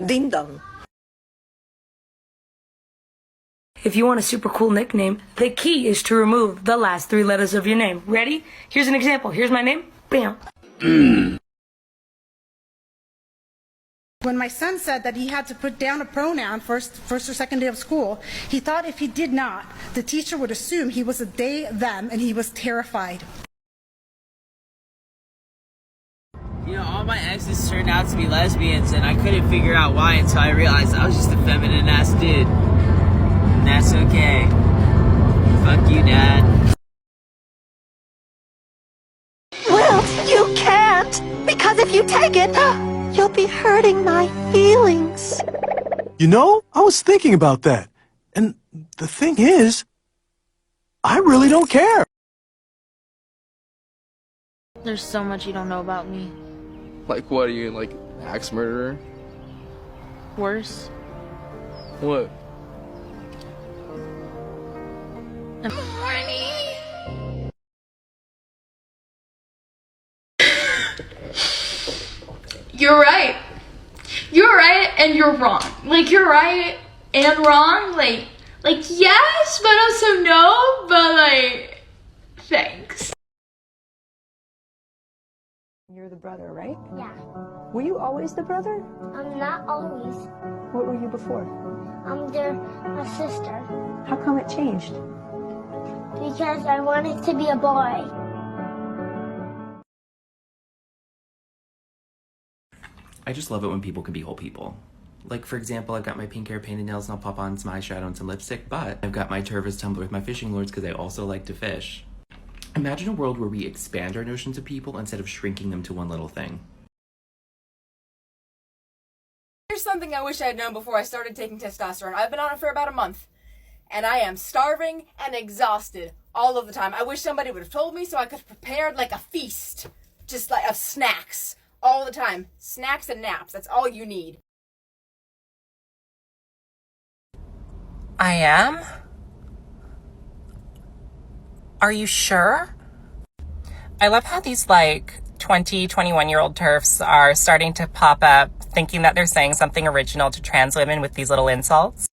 Ding dong. If you want a super cool nickname, the key is to remove the last 3 letters of your name. Ready? Here's an example. Here's my name. Bam. When my son said that he had to put down a pronoun first or second day of school, he thought if he did not, the teacher would assume he was a they, them, and he was terrified. You know, all my exes turned out to be lesbians, and I couldn't figure out why until I realized I was just a feminine-ass dude. And that's okay. Fuck you, Dad. Well, you can't, because if you take it, you'll be hurting my feelings. You know, I was thinking about that. And the thing is, I really don't care. There's so much you don't know about me. Like what, are you like axe murderer? Worse. What? You're right. You're right and you're wrong. Like, you're right and wrong. Like yes, but also no, but like, thanks. You're the brother, right? Yeah. Were you always the brother? Not always. What were you before? They're a sister. How come it changed? Because I wanted to be a boy. I just love it when people can be whole people. Like, for example, I've got my pink hair, painted nails, and I'll pop on some eyeshadow and some lipstick, but I've got my Tervis tumbler with my fishing lures because I also like to fish. Imagine a world where we expand our notions of people instead of shrinking them to one little thing. Here's something I wish I had known before I started taking testosterone. I've been on it for about a month, and I am starving and exhausted all of the time. I wish somebody would have told me so I could have prepared like a feast, just like of snacks all the time. Snacks and naps, that's all you need. I am? Are you sure? I love how these like 20, 21-year-old TERFs are starting to pop up thinking that they're saying something original to trans women with these little insults.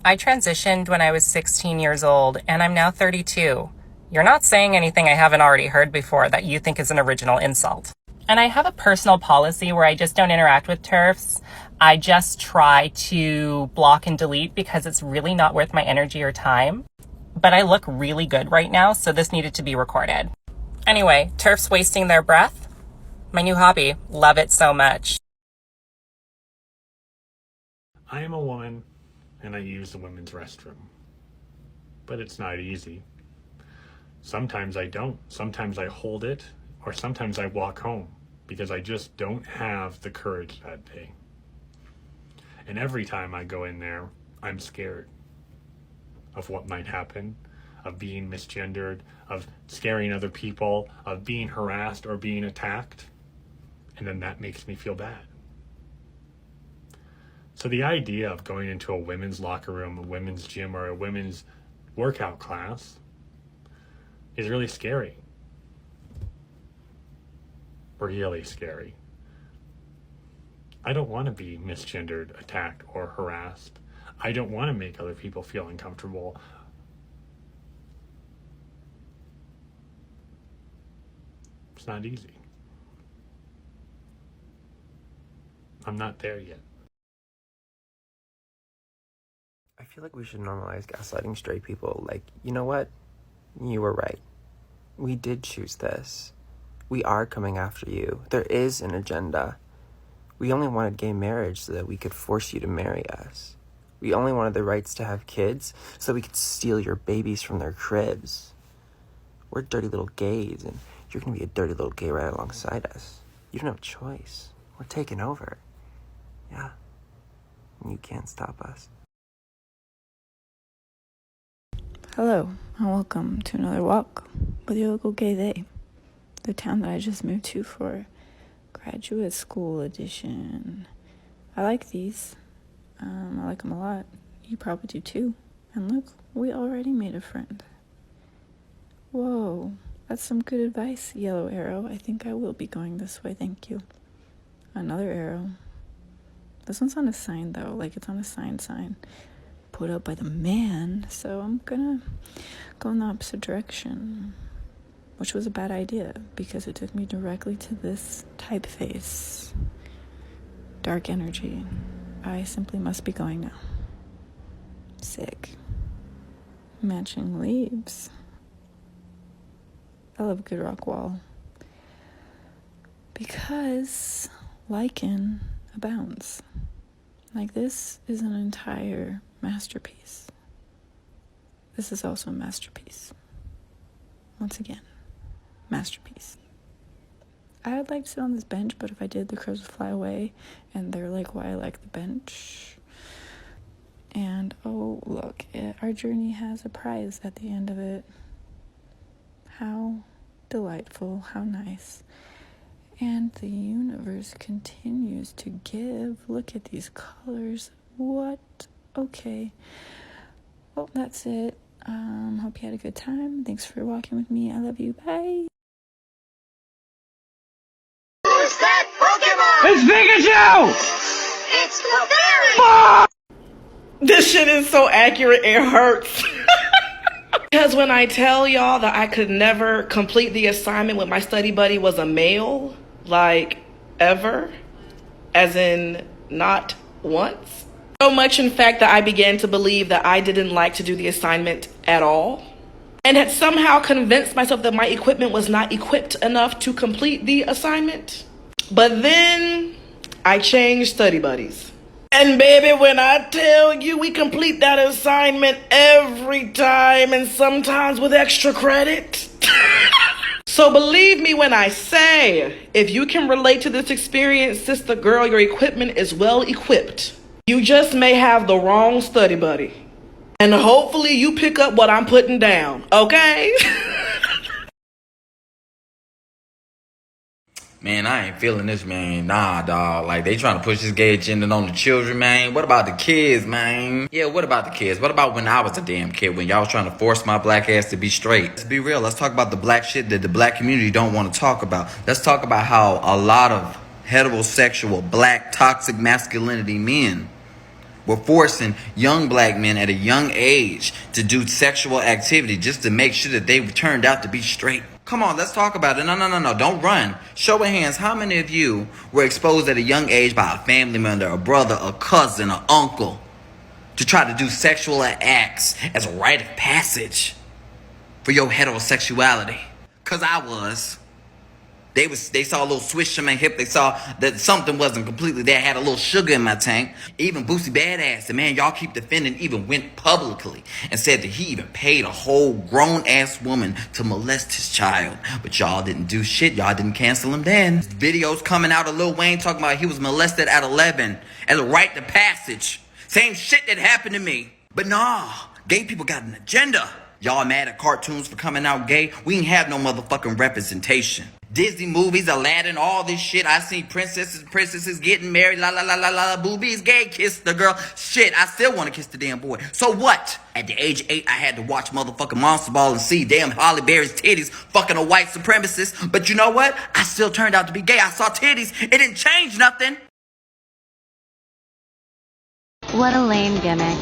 I transitioned when I was 16 years old and I'm now 32. You're not saying anything I haven't already heard before that you think is an original insult. And I have a personal policy where I just don't interact with TERFs. I just try to block and delete because it's really not worth my energy or time. But I look really good right now, so this needed to be recorded. Anyway, TERFs wasting their breath? My new hobby. Love it so much. I am a woman, and I use the women's restroom. But it's not easy. Sometimes I don't. Sometimes I hold it, or sometimes I walk home, because I just don't have the courage that day. And every time I go in there, I'm scared of what might happen, of being misgendered, of scaring other people, of being harassed or being attacked. And then that makes me feel bad. So the idea of going into a women's locker room, a women's gym, or a women's workout class is really scary. Really scary. I don't want to be misgendered, attacked, or harassed. I don't want to make other people feel uncomfortable. It's not easy. I'm not there yet. I feel like we should normalize gaslighting straight people. Like, you know what? You were right. We did choose this. We are coming after you. There is an agenda. We only wanted gay marriage so that we could force you to marry us. We only wanted the rights to have kids so we could steal your babies from their cribs. We're dirty little gays, and you're going to be a dirty little gay right alongside us. You don't have a choice. We're taking over. Yeah. And you can't stop us. Hello, and welcome to another walk with your local gay they. The town that I just moved to for graduate school edition. I like these. I like them a lot. You probably do too. And look, we already made a friend. Whoa, that's some good advice, yellow arrow. I think I will be going this way, thank you. Another arrow. This one's on a sign though, like it's on a sign put up by the man, so I'm gonna go in the opposite direction, which was a bad idea because it took me directly to this typeface. Dark energy. I simply must be going now. Sick. Matching leaves. I love a good rock wall. Because lichen abounds. Like, this is an entire masterpiece. This is also a masterpiece. Once again, masterpiece. I would like to sit on this bench, but if I did, the crows would fly away, and they're like, why I like the bench. And oh, look, our journey has a prize at the end of it. How delightful, how nice. And the universe continues to give. Look at these colors. What? Okay. Well, that's it. Hope you had a good time. Thanks for walking with me. I love you. Bye. Who's that Pokemon? It's Pikachu! It's the fairy! This shit is so accurate, it hurts. Because when I tell y'all that I could never complete the assignment when my study buddy was a male, like, ever, as in not once. So much, in fact, that I began to believe that I didn't like to do the assignment at all, and had somehow convinced myself that my equipment was not equipped enough to complete the assignment. But then I changed study buddies. And baby, when I tell you we complete that assignment every time, and sometimes with extra credit. So believe me when I say, if you can relate to this experience, sister girl, your equipment is well equipped. You just may have the wrong study buddy. And hopefully you pick up what I'm putting down, okay? Man, I ain't feeling this, man. Nah, dog. Like, they trying to push this gay agenda on the children, man. What about the kids, man? Yeah, what about the kids? What about when I was a damn kid, when y'all was trying to force my black ass to be straight? Let's be real. Let's talk about the black shit that the black community don't want to talk about. Let's talk about how a lot of heterosexual, black, toxic masculinity men were forcing young black men at a young age to do sexual activity just to make sure that they turned out to be straight. Come on, let's talk about it. No, don't run. Show of hands, how many of you were exposed at a young age by a family member, a brother, a cousin, an uncle, to try to do sexual acts as a rite of passage for your heterosexuality? Because I was. They saw a little swish in my hip. They saw that something wasn't completely there. I had a little sugar in my tank. Even Boosie Badass, the man y'all keep defending, even went publicly and said that he even paid a whole grown-ass woman to molest his child. But y'all didn't do shit. Y'all didn't cancel him then. Videos coming out of Lil Wayne talking about he was molested at 11 as a rite of passage. Same shit that happened to me. But nah, gay people got an agenda. Y'all mad at cartoons for coming out gay? We ain't have no motherfucking representation. Disney movies, Aladdin, all this shit. I seen princesses getting married, boobies, gay, kiss the girl. Shit, I still want to kiss the damn boy. So what? At the age of 8, I had to watch motherfucking Monster Ball and see damn Holly Berry's titties fucking a white supremacist. But you know what? I still turned out to be gay. I saw titties. It didn't change nothing. What a lame gimmick.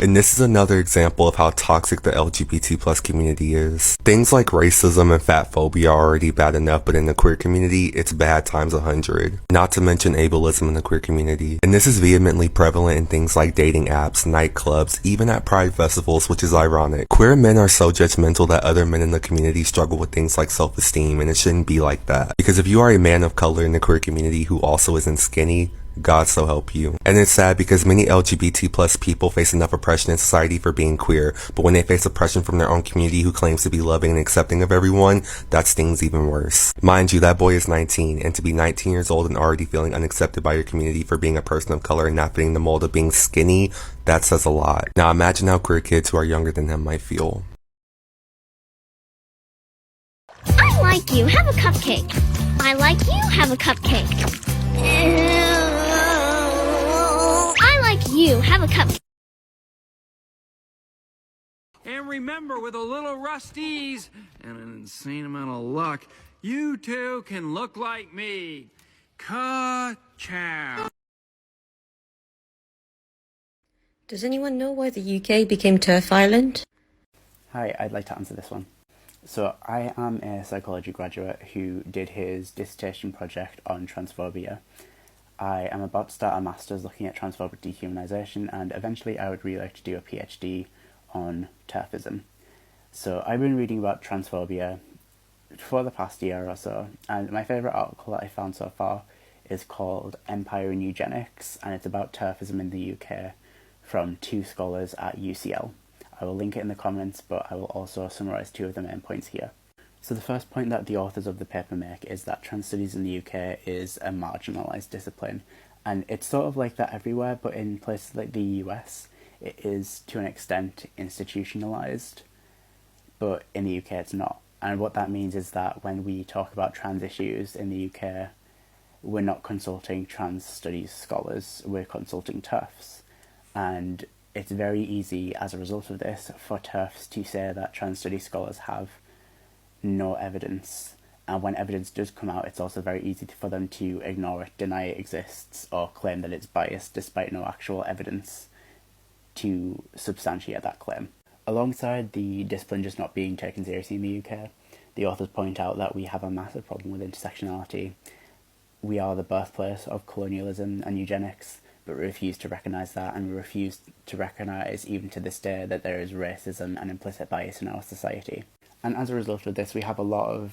And this is another example of how toxic the LGBT plus community is. Things like racism and fat phobia are already bad enough, but in the queer community, it's bad times 100. Not to mention ableism in the queer community. And this is vehemently prevalent in things like dating apps, nightclubs, even at pride festivals, which is ironic. Queer men are so judgmental that other men in the community struggle with things like self-esteem, and it shouldn't be like that. Because if you are a man of color in the queer community who also isn't skinny, God so help you. And it's sad because many LGBT plus people face enough oppression in society for being queer, but when they face oppression from their own community who claims to be loving and accepting of everyone, that stings even worse. Mind you, that boy is 19, and to be 19 years old and already feeling unaccepted by your community for being a person of color and not fitting the mold of being skinny, that says a lot. Now imagine how queer kids who are younger than him might feel. I like you. Have a cupcake. I like you. Have a cupcake. I like you. Have a cupcake. And remember, with a little rusties and an insane amount of luck, you too can look like me. Ka-chow. Does anyone know why the UK became TERF Island? Hi, I'd like to answer this one. So I am a psychology graduate who did his dissertation project on transphobia. I am about to start a master's looking at transphobic dehumanisation, and eventually I would really like to do a PhD on TERFism. So I've been reading about transphobia for the past year or so, and my favourite article that I found so far is called Empire in Eugenics, and it's about TERFism in the UK from two scholars at UCL. I will link it in the comments, but I will also summarise two of the main points here. So the first point that the authors of the paper make is that trans studies in the UK is a marginalised discipline, and it's sort of like that everywhere, but in places like the US it is to an extent institutionalised, but in the UK it's not. And what that means is that when we talk about trans issues in the UK, we're not consulting trans studies scholars, we're consulting TERFs. And it's very easy, as a result of this, for TERFs to say that trans studies scholars have no evidence. And when evidence does come out, it's also very easy for them to ignore it, deny it exists, or claim that it's biased despite no actual evidence to substantiate that claim. Alongside the discipline just not being taken seriously in the UK, the authors point out that we have a massive problem with intersectionality. We are the birthplace of colonialism and eugenics, but we refuse to recognise that, and we refuse to recognise, even to this day, that there is racism and implicit bias in our society. And as a result of this, we have a lot of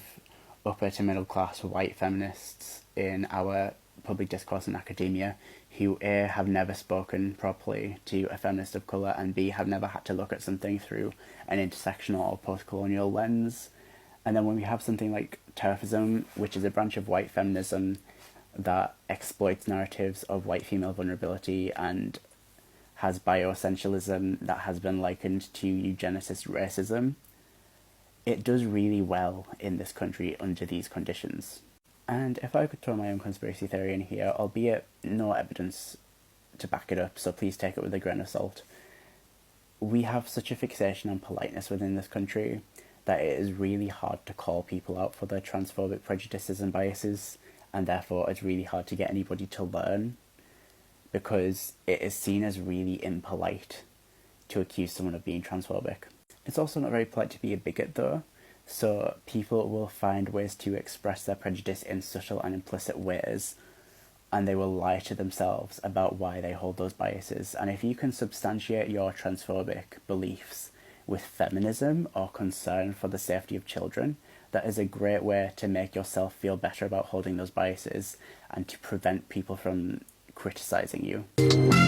upper to middle class white feminists in our public discourse and academia who A, have never spoken properly to a feminist of colour, and B, have never had to look at something through an intersectional or post-colonial lens. And then when we have something like TERFism, which is a branch of white feminism that exploits narratives of white female vulnerability and has bioessentialism that has been likened to eugenicist racism, it does really well in this country under these conditions. And if I could throw my own conspiracy theory in here, albeit no evidence to back it up, so please take it with a grain of salt, we have such a fixation on politeness within this country that it is really hard to call people out for their transphobic prejudices and biases, and therefore it's really hard to get anybody to learn, because it is seen as really impolite to accuse someone of being transphobic. It's also not very polite to be a bigot though, so people will find ways to express their prejudice in subtle and implicit ways, and they will lie to themselves about why they hold those biases. And if you can substantiate your transphobic beliefs with feminism or concern for the safety of children, that is a great way to make yourself feel better about holding those biases and to prevent people from criticising you.